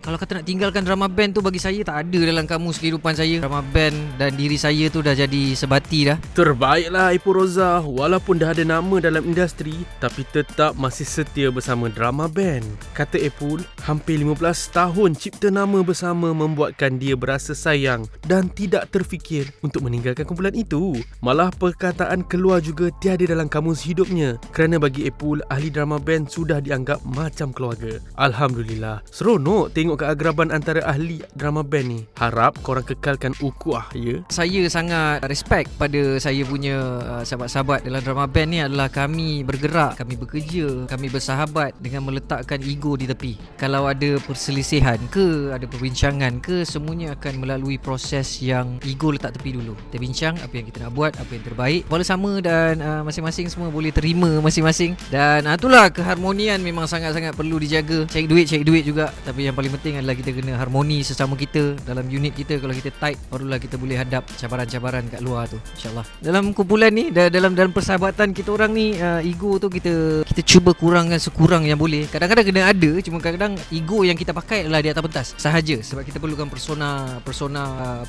Kalau kata nak tinggalkan drama band tu, bagi saya tak ada dalam kamus kehidupan saya. Drama band dan diri saya tu dah jadi sebati dah. Terbaiklah Epul Roza, walaupun dah ada nama dalam industri tapi tetap masih setia bersama drama band. Kata Epul, hampir 15 tahun cipta nama bersama membuatkan dia berasa sayang dan tidak terfikir untuk meninggalkan kumpulan itu. Malah perkataan keluar juga tiada dalam kamus hidupnya, kerana bagi Epul, ahli drama band sudah dianggap macam keluarga. Alhamdulillah, seronok tengok keagraban antara ahli drama band ni. Harap korang kekalkan ukuah, ya. Saya sangat respect pada saya punya sahabat-sahabat dalam drama band ni adalah kami bergerak, kami bekerja, kami bersahabat dengan meletakkan ego di tepi. Kalau ada perselisihan ke, ada perbincangan ke, semuanya akan melalui proses yang ego letak tepi dulu. Kita bincang apa yang kita nak buat, apa yang terbaik, boleh sama dan masing-masing semua boleh terima masing-masing. Dan itulah keharmonian memang sangat-sangat perlu dijaga. Cari duit juga, tapi yang paling penting adalah kita kena harmoni sesama kita dalam unit kita. Kalau kita tight, barulah kita boleh hadap cabaran-cabaran kat luar tu, insyaAllah. Dalam kumpulan ni, dalam persahabatan kita orang ni, ego tu kita cuba kurangkan sekurang yang boleh. Kadang-kadang kena ada, cuma kadang-kadang ego yang kita pakai adalah di atas pentas sahaja, sebab kita perlukan persona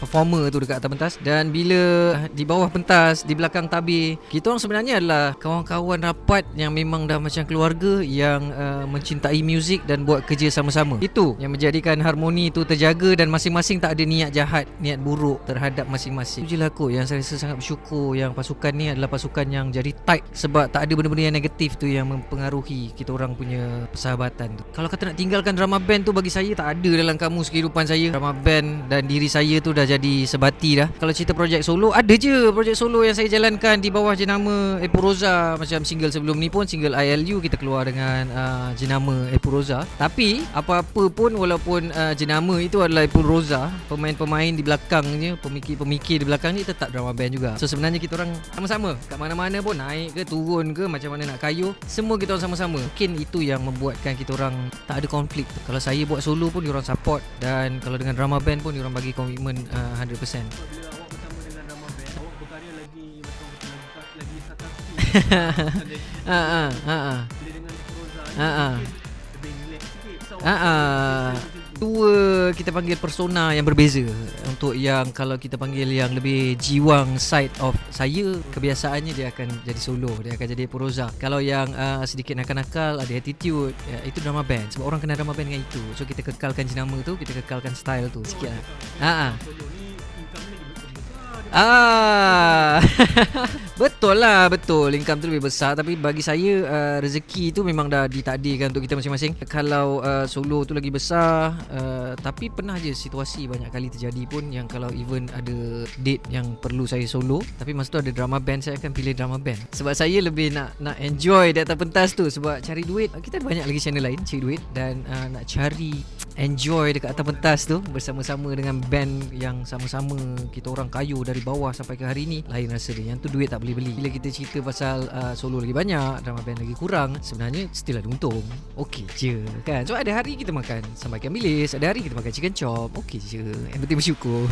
performer tu dekat atas pentas. Dan bila di bawah pentas, di belakang tabir, kita orang sebenarnya adalah kawan-kawan rapat yang memang dah macam keluarga, yang mencintai muzik dan buat kerja sama-sama. Itu yang menjadikan harmoni tu terjaga dan masing-masing tak ada niat jahat, niat buruk terhadap masing-masing. Itu je lah kot yang saya rasa sangat bersyukur, yang pasukan ni adalah pasukan yang jadi tight, sebab tak ada benda-benda yang negatif tu yang mempengaruhi kita orang punya persahabatan tu. Kalau kata nak tinggalkan drama band tu, bagi saya tak ada dalam kamus kehidupan saya. Drama band dan diri saya tu dah jadi sebati dah. Kalau cerita projek solo, ada je projek solo yang saya jalankan di bawah jenama Epul Roza. Macam single sebelum ni pun, single ILU, kita keluar dengan jenama Epul Roza. Tapi apa-apa pun, walaupun jenama itu adalah Epul Roza, pemain-pemain di belakangnya, pemikir-pemikir di belakang ni tetap drama band juga. So sebenarnya kita orang sama-sama kat mana-mana pun, naik ke turun ke, macam mana nak kayuh, semua kita orang sama-sama. Mungkin itu yang membuatkan kita orang tak ada konflik. Kalau saya buat solo pun diorang support, dan kalau dengan drama band pun diorang bagi komitmen 100%. Bila awak bersama dengan drama band, awak berkarya lagi betul-betul lagi sarkastik. Bila dengan Epul Roza ni lebih relax sikit. So dua kita panggil persona yang berbeza. Untuk yang kalau kita panggil yang lebih jiwang side of saya, kebiasaannya dia akan jadi solo, dia akan jadi Epul Roza. Kalau yang sedikit nakal-nakal, ada attitude, ya, itu drama band. Sebab orang kenal drama band dengan itu. So kita kekalkan jenama tu, kita kekalkan style tu sikit lah. Betul lah, betul, income tu lebih besar. Tapi bagi saya rezeki tu memang dah ditakdirkan untuk kita masing-masing. Kalau solo tu lagi besar, tapi pernah je situasi banyak kali terjadi pun yang kalau even ada date yang perlu saya solo, tapi masa tu ada drama band, saya akan pilih drama band. Sebab saya lebih nak enjoy di atas pentas tu. Sebab cari duit, kita ada banyak lagi channel lain cari duit. Dan nak cari enjoy dekat atas pentas tu bersama-sama dengan band yang sama-sama kita orang kayu dari bawah sampai ke hari ni, lain rasa dia. Yang tu duit tak boleh beli. Bila kita cerita pasal solo lagi banyak, drama band lagi kurang, sebenarnya still ada untung. Okey je kan. So ada hari kita makan sambal ikan bilis, ada hari kita makan chicken chop, okey je. Yang penting bersyukur.